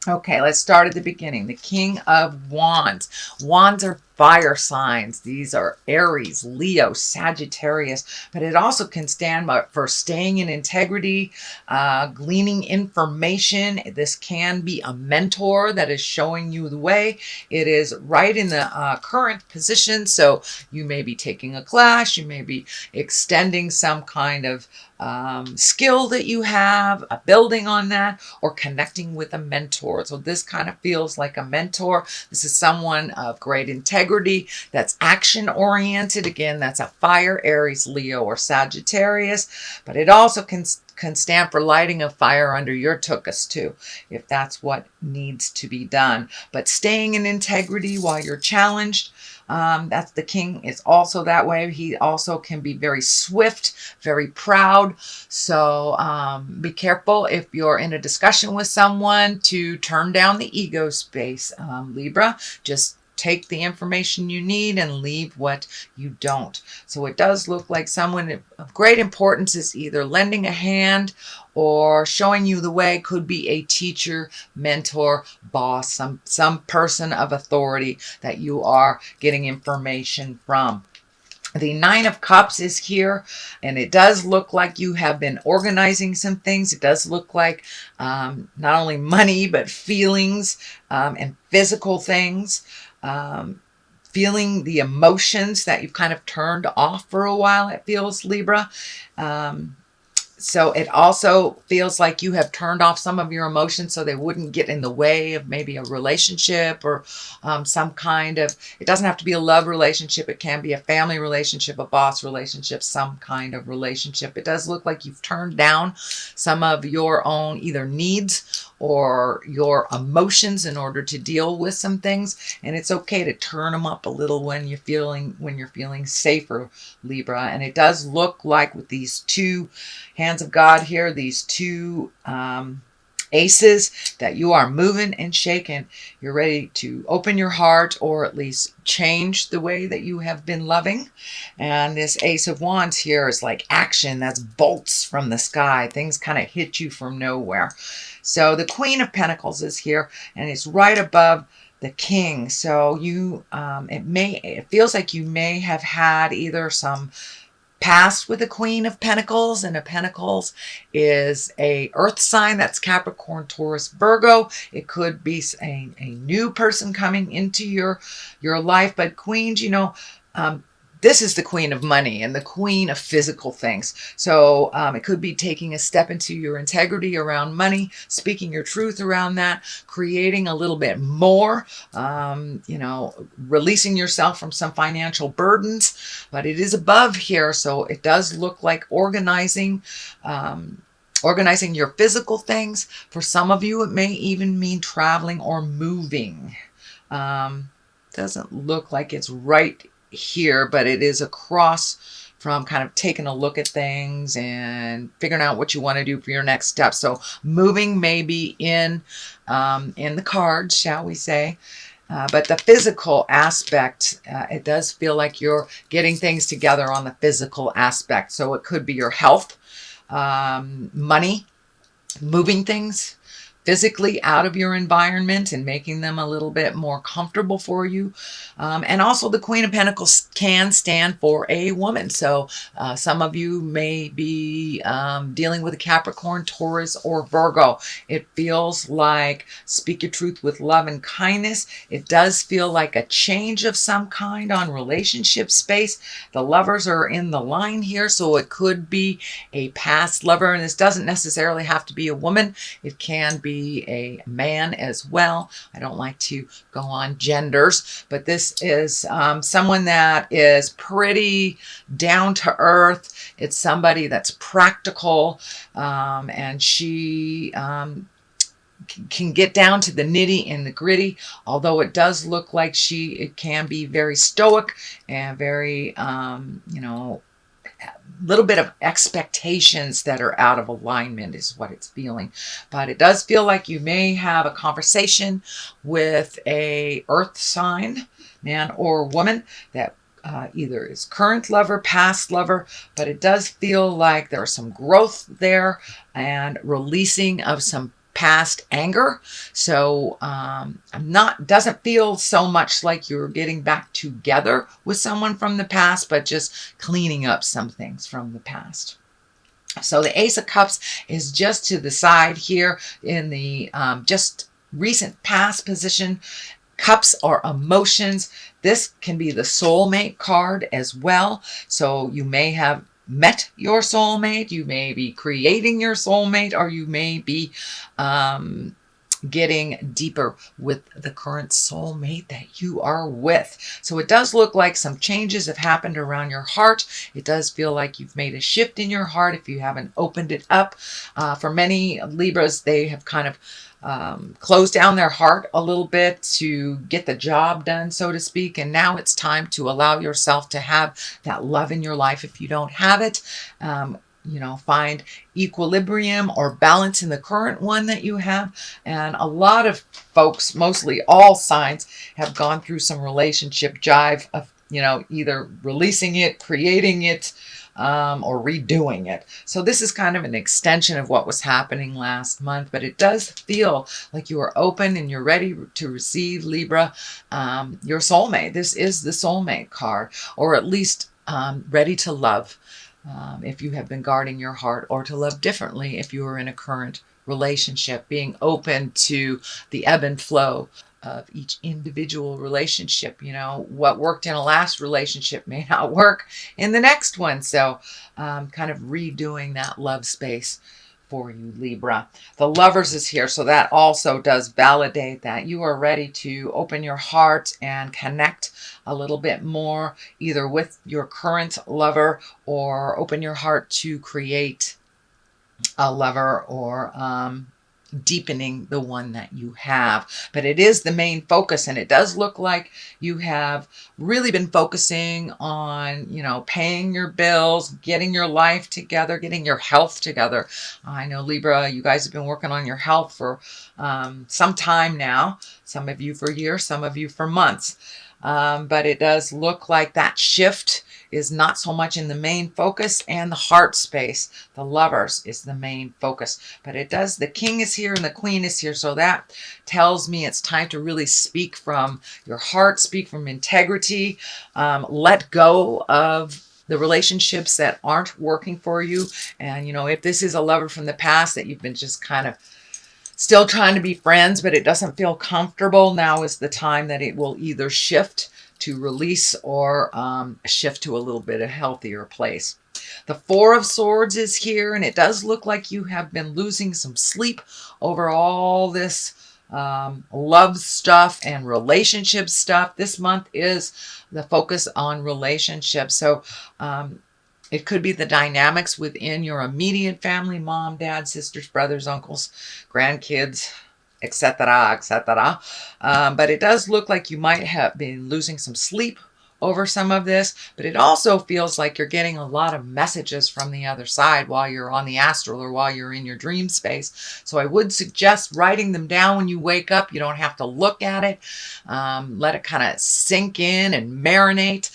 Okay, let's start at the beginning. The King of Wands. Wands are fire signs. These are Aries, Leo, Sagittarius, but it also can stand for staying in integrity, gleaning information. This can be a mentor that is showing you the way. It is right in the current position, so you may be taking a class, you may be extending some kind of skill that you have, building on that, or connecting with a mentor. So this kind of feels like a mentor. This is someone of great integrity that's action oriented. Again, that's a fire, Aries, Leo, or Sagittarius, but it also can stand for lighting a fire under your tuchus too, if that's what needs to be done. But staying in integrity while you're challenged. That's the king is also that way. He also can be very swift, very proud. So be careful if you're in a discussion with someone to turn down the ego space, Libra. Just take the information you need and leave what you don't. So it does look like someone of great importance is either lending a hand or showing you the way. Could be a teacher, mentor, boss, some person of authority that you are getting information from. The Nine of Cups is here, and it does look like you have been organizing some things. It does look like not only money, but feelings and physical things. Feeling the emotions that you've kind of turned off for a while, it feels, Libra. So it also feels like you have turned off some of your emotions so they wouldn't get in the way of maybe a relationship or some kind of, it doesn't have to be a love relationship. It can be a family relationship, a boss relationship, some kind of relationship. It does look like you've turned down some of your own either needs or your emotions in order to deal with some things. And it's okay to turn them up a little when you're feeling safer, Libra. And it does look like with these two hands of God here, these two aces, that you are moving and shaking. You're ready to open your heart or at least change the way that you have been loving. And this Ace of Wands here is like action. That's bolts from the sky. Things kind of hit you from nowhere. So the Queen of Pentacles is here, and it's right above the King. So you, it feels like you may have had either some past with the Queen of Pentacles, and a Pentacles is a earth sign. That's Capricorn, Taurus, Virgo. It could be a new person coming into your life. But queens, this is the queen of money and the queen of physical things. So it could be taking a step into your integrity around money, speaking your truth around that, creating a little bit more, releasing yourself from some financial burdens. But it is above here, so it does look like organizing your physical things. For some of you, it may even mean traveling or moving. Doesn't look like it's right here, but it is across from kind of taking a look at things and figuring out what you want to do for your next step. So moving may be in the cards, shall we say. But the physical aspect, it does feel like you're getting things together on the physical aspect. So it could be your health, money, moving things physically out of your environment and making them a little bit more comfortable for you. And also the Queen of Pentacles can stand for a woman. So some of you may be dealing with a Capricorn, Taurus, or Virgo. It feels like speak your truth with love and kindness. It does feel like a change of some kind on relationship space. The lovers are in the line here, so it could be a past lover. And this doesn't necessarily have to be a woman. It can be a man as well. I don't like to go on genders, but this is someone that is pretty down to earth. It's somebody that's practical, and she can get down to the nitty and the gritty, although it does look like it can be very stoic and very, little bit of expectations that are out of alignment is what it's feeling. But it does feel like you may have a conversation with a earth sign, man or woman, that either is current lover, past lover, but it does feel like there's some growth there and releasing of some past anger. So doesn't feel so much like you're getting back together with someone from the past, but just cleaning up some things from the past. So the Ace of Cups is just to the side here in the just recent past position. Cups are emotions. This can be the soulmate card as well. So you may have met your soulmate, you may be creating your soulmate, or you may be getting deeper with the current soulmate that you are with. So it does look like some changes have happened around your heart. It does feel like you've made a shift in your heart if you haven't opened it up. For many Libras, they have kind of closed down their heart a little bit to get the job done, so to speak. And now it's time to allow yourself to have that love in your life. If you don't have it, find equilibrium or balance in the current one that you have. And a lot of folks, mostly all signs, have gone through some relationship jive of, either releasing it, creating it, or redoing it. So this is kind of an extension of what was happening last month, but it does feel like you are open and you're ready to receive, Libra, your soulmate. This is the soulmate card, or at least ready to love if you have been guarding your heart, or to love differently if you are in a current relationship, being open to the ebb and flow of each individual relationship. What worked in a last relationship may not work in the next one. So kind of redoing that love space for you, Libra. The Lovers is here, so that also does validate that you are ready to open your heart and connect a little bit more, either with your current lover, or open your heart to create a lover, or deepening the one that you have. But it is the main focus, and it does look like you have really been focusing on, paying your bills, getting your life together, getting your health together. I know, Libra, you guys have been working on your health for some time now. Some of you for years, some of you for months. But it does look like that shift is not so much in the main focus, and the heart space, the Lovers, is the main focus. But it does, the King is here and the Queen is here, so that tells me it's time to really speak from your heart, speak from integrity, let go of the relationships that aren't working for you. And, if this is a lover from the past that you've been just kind of still trying to be friends, but it doesn't feel comfortable, now is the time that it will either shift to release, or shift to a little bit of healthier place. The Four of Swords is here, and it does look like you have been losing some sleep over all this love stuff and relationship stuff. This month is the focus on relationships. So it could be the dynamics within your immediate family, mom, dad, sisters, brothers, uncles, grandkids, etc., etc. But it does look like you might have been losing some sleep over some of this, but it also feels like you're getting a lot of messages from the other side while you're on the astral, or while you're in your dream space. So I would suggest writing them down when you wake up. You don't have to look at it. Let it kind of sink in and marinate,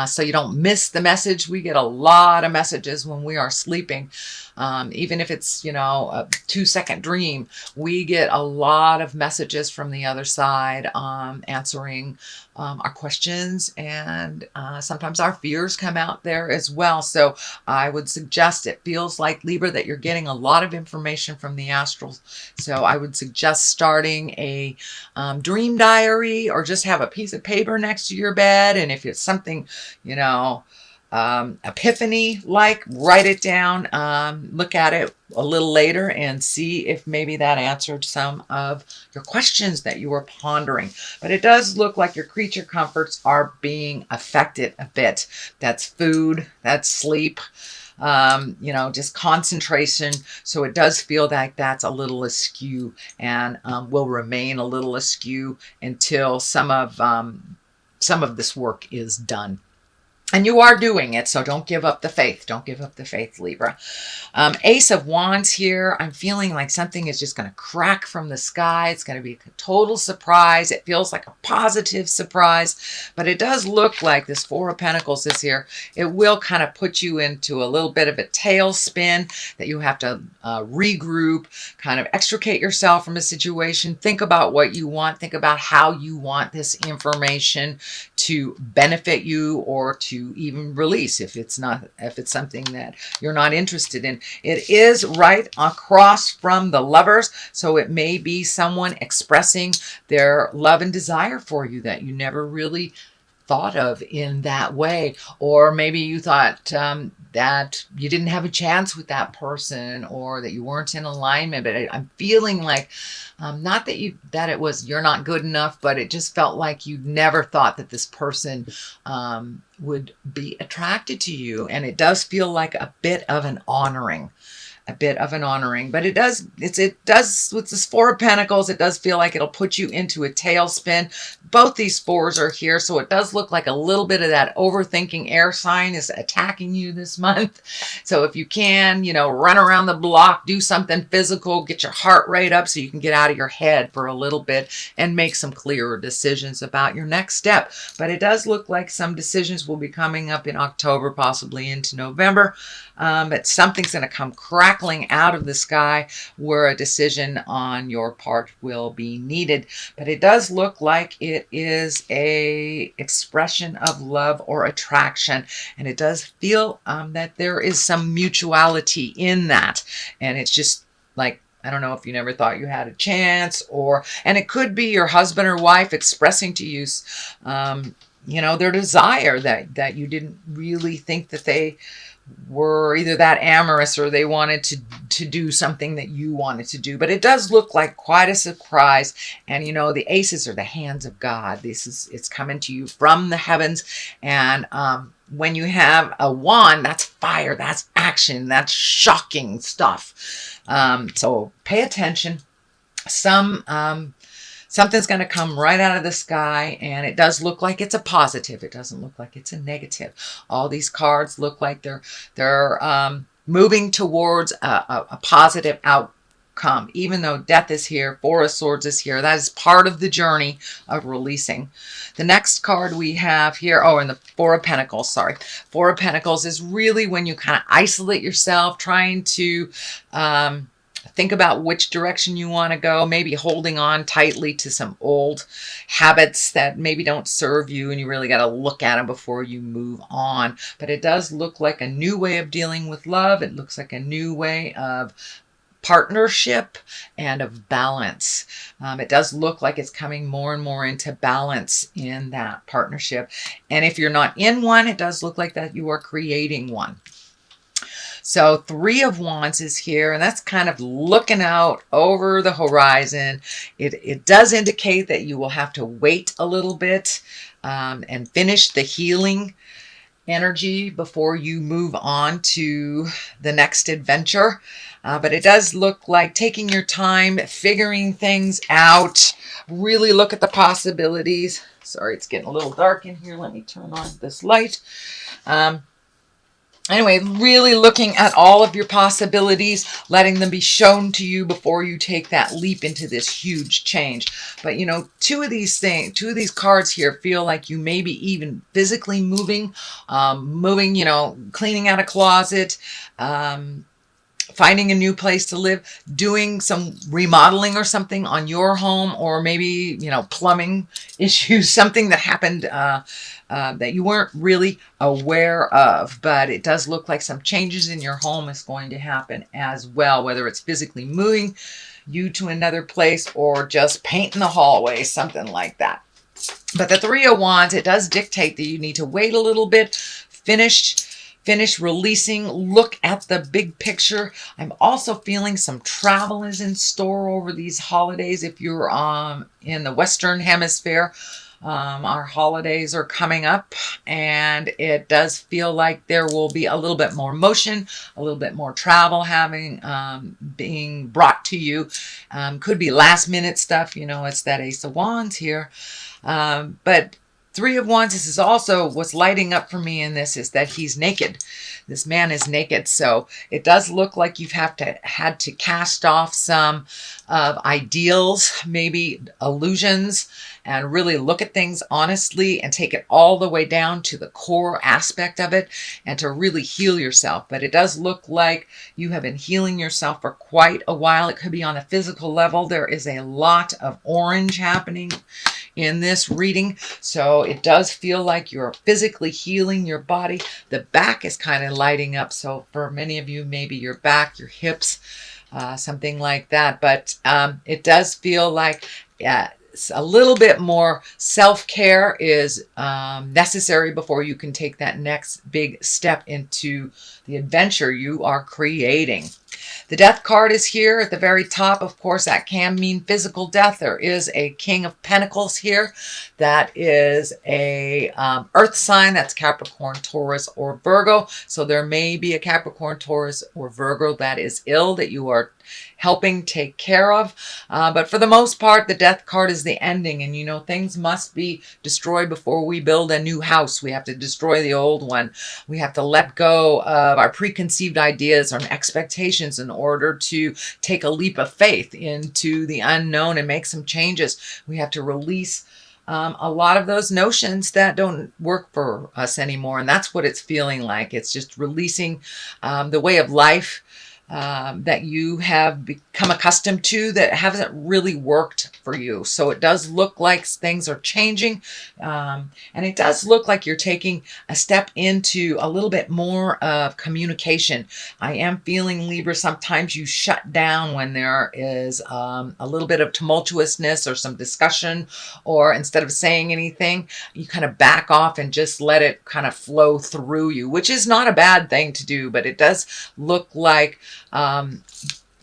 so you don't miss the message. We get a lot of messages when we are sleeping. Even if it's, a 2-second dream, we get a lot of messages from the other side, answering our questions, and sometimes our fears come out there as well. So I would suggest, it feels like, Libra, that you're getting a lot of information from the astrals. So I would suggest starting a dream diary, or just have a piece of paper next to your bed. And if it's something, epiphany, write it down, look at it a little later, and see if maybe that answered some of your questions that you were pondering. But it does look like your creature comforts are being affected a bit. That's food, that's sleep, just concentration. So it does feel like that's a little askew, and will remain a little askew until some of this work is done. And you are doing it, so don't give up the faith. Don't give up the faith, Libra. Ace of Wands here. I'm feeling like something is just going to crack from the sky. It's going to be a total surprise. It feels like a positive surprise, but it does look like this Four of Pentacles is here. It will kind of put you into a little bit of a tailspin that you have to regroup, kind of extricate yourself from a situation. Think about what you want. Think about how you want this information to benefit you or to even release if it's something that you're not interested in. It is right across from the Lovers, so it may be someone expressing their love and desire for you that you never really thought of in that way, or maybe you thought that you didn't have a chance with that person, or that you weren't in alignment. But I'm feeling like not that it was you're not good enough, but it just felt like you never thought that this person would be attracted to you, and it does feel like a bit of an honoring. But it does with this Four of Pentacles, it does feel like it'll put you into a tailspin. Both these fours are here, so it does look like a little bit of that overthinking air sign is attacking you this month. So if you can, run around the block, do something physical, get your heart rate up so you can get out of your head for a little bit and make some clearer decisions about your next step. But it does look like some decisions will be coming up in October, possibly into November. But something's going to come crackling out of the sky where a decision on your part will be needed. But it does look like it is a expression of love or attraction, and it does feel that there is some mutuality in that. And it's just like, I don't know if you never thought you had a chance, and it could be your husband or wife expressing to you their desire that you didn't really think that they were either that amorous or they wanted to do something that you wanted to do. But it does look like quite a surprise. And the aces are the hands of God. It's coming to you from the heavens. And when you have a wand, that's fire, that's action, that's shocking stuff. So pay attention. Something's going to come right out of the sky, and it does look like it's a positive. It doesn't look like it's a negative. All these cards look like they're moving towards a positive outcome. Even though death is here, Four of Swords is here. That is part of the journey of releasing. The next card we have here, and the Four of Pentacles, sorry. Four of Pentacles is really when you kind of isolate yourself, trying to think about which direction you want to go, maybe holding on tightly to some old habits that maybe don't serve you, and you really got to look at them before you move on. But it does look like a new way of dealing with love. It looks like a new way of partnership and of balance. It does look like it's coming more and more into balance in that partnership. And if you're not in one, it does look like that you are creating one. So Three of Wands is here, and that's kind of looking out over the horizon. It does indicate that you will have to wait a little bit and finish the healing energy before you move on to the next adventure. But it does look like taking your time, figuring things out, really look at the possibilities. Sorry, it's getting a little dark in here. Let me turn on this light. Anyway, really looking at all of your possibilities, letting them be shown to you before you take that leap into this huge change. But, two of these cards here feel like you may be even physically moving, cleaning out a closet, finding a new place to live, doing some remodeling or something on your home, or maybe, plumbing issues, something that happened that you weren't really aware of. But it does look like some changes in your home is going to happen as well, whether it's physically moving you to another place or just painting the hallway, something like that. But the Three of Wands, it does dictate that you need to wait a little bit, finish releasing, look at the big picture. I'm also feeling some travel is in store over these holidays. If you're in the Western Hemisphere, our holidays are coming up, and it does feel like there will be a little bit more motion, a little bit more travel being brought to you. Could be last minute stuff. It's that Ace of Wands here. But Three of Wands, this is also what's lighting up for me in this is that he's naked. This man is naked. So it does look like you've had to cast off some ideals, maybe illusions, and really look at things honestly and take it all the way down to the core aspect of it and to really heal yourself. But it does look like you have been healing yourself for quite a while. It could be on a physical level. There is a lot of orange happening in this reading. So it does feel like you're physically healing your body. The back is kind of lighting up. So for many of you, maybe your back, your hips, something like that. But it does feel like a little bit more self-care is necessary before you can take that next big step into the adventure you are creating. The death card is here at the very top. Of course, that can mean physical death. There is a King of Pentacles here. That is a earth sign. That's Capricorn, Taurus, or Virgo. So there may be a Capricorn, Taurus, or Virgo that is ill that you are helping take care of. But for the most part, the death card is the ending. And, you know, things must be destroyed before we build a new house. We have to destroy the old one. We have to let go of our preconceived ideas and expectations in order to take a leap of faith into the unknown and make some changes. We have to release a lot of those notions that don't work for us anymore. And that's what it's feeling like. It's just releasing the way of life that you have become accustomed to that hasn't really worked for you. So it does look like things are changing. And it does look like you're taking a step into a little bit more of communication. I am feeling, Libra, sometimes you shut down when there is a little bit of tumultuousness or some discussion, or instead of saying anything, you kind of back off and just let it kind of flow through you, which is not a bad thing to do, but it does look like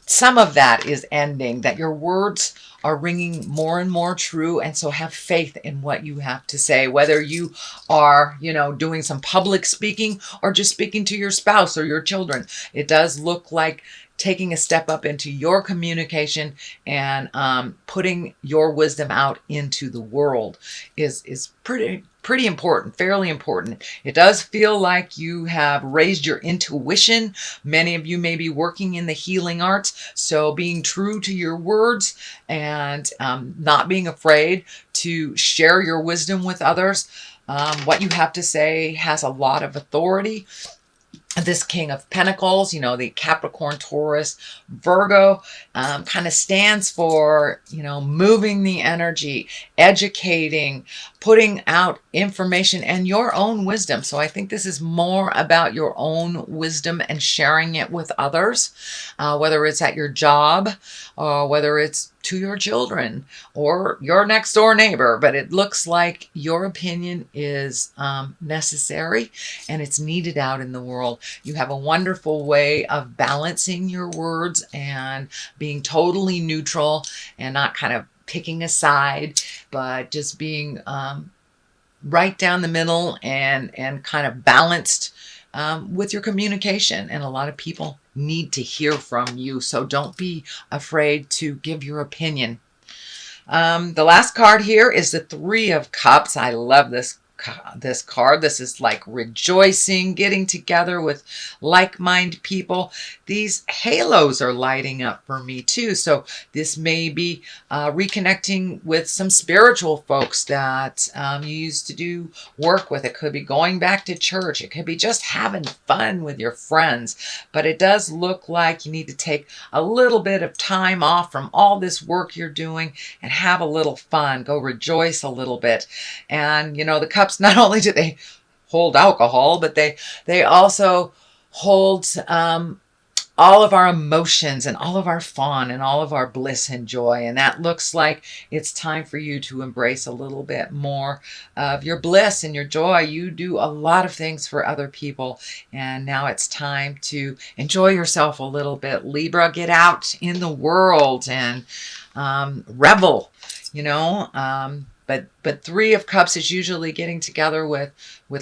some of that is ending, that your words are ringing more and more true. And so have faith in what you have to say, whether you are, you know, doing some public speaking or just speaking to your spouse or your children. It does look like taking a step up into your communication and putting your wisdom out into the world is pretty important, fairly important. It does feel like you have raised your intuition. Many of you may be working in the healing arts, so being true to your words and not being afraid to share your wisdom with others. What you have to say has a lot of authority. This King of Pentacles, you know, the Capricorn, Taurus, Virgo, kind of stands for, you know, moving the energy, educating, putting out information and your own wisdom. So I think this is more about your own wisdom and sharing it with others, whether it's at your job or whether it's to your children or your next door neighbor. But it looks like your opinion is necessary and it's needed out in the world. You have a wonderful way of balancing your words and being totally neutral and not kind of picking a side, but just being right down the middle and kind of balanced with your communication. And a lot of people need to hear from you, so don't be afraid to give your opinion. The last card here is the Three of Cups. I love this card. This is like rejoicing, getting together with like-minded people. These halos are lighting up for me too. So this may be reconnecting with some spiritual folks that you used to do work with. It could be going back to church. It could be just having fun with your friends. But it does look like you need to take a little bit of time off from all this work you're doing and have a little fun. Go rejoice a little bit. And, you know, the cups, not only do they hold alcohol, but they also hold all of our emotions and all of our fun and all of our bliss and joy. And that looks like it's time for you to embrace a little bit more of your bliss and your joy. You do a lot of things for other people, and now it's time to enjoy yourself a little bit. Libra, get out in the world and revel, you know. But Three of Cups is usually getting together with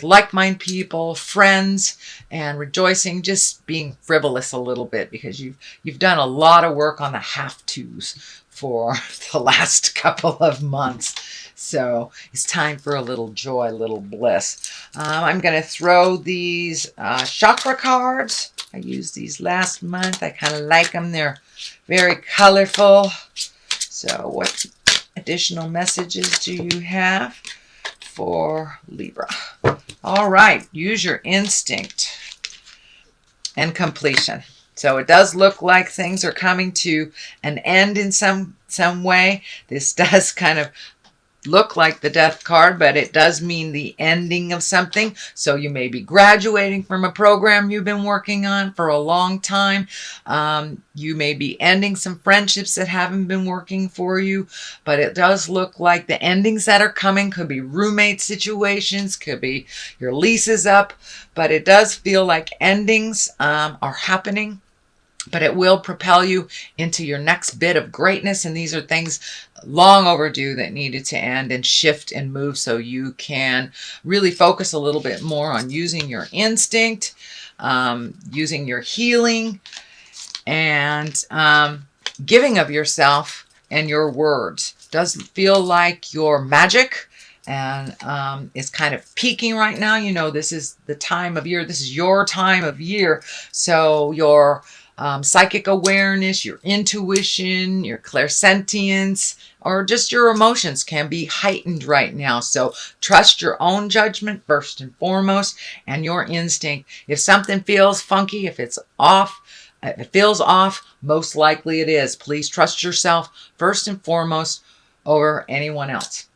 like-minded people, friends, and rejoicing, just being frivolous a little bit because you've done a lot of work on the have-tos for the last couple of months. So it's time for a little joy, a little bliss. I'm going to throw these chakra cards. I used these last month. I kind of like them. They're very colorful. So what additional messages do you have for Libra? All right, use your instinct and completion. So it does look like things are coming to an end in some way. This does kind of look like the death card, but it does mean the ending of something. So you may be graduating from a program you've been working on for a long time. You may be ending some friendships that haven't been working for you, but it does look like the endings that are coming could be roommate situations, could be your lease is up, but it does feel like endings are happening. But it will propel you into your next bit of greatness. And these are things long overdue that needed to end and shift and move, so you can really focus a little bit more on using your instinct, using your healing, and giving of yourself and your words. Does feel like your magic and is kind of peaking right now. You know, this is the time of year. This is your time of year. So your psychic awareness, your intuition, your clairsentience, or just your emotions can be heightened right now. So trust your own judgment first and foremost, and your instinct. If something feels funky, if it's off, if it feels off, most likely it is. Please trust yourself first and foremost over anyone else.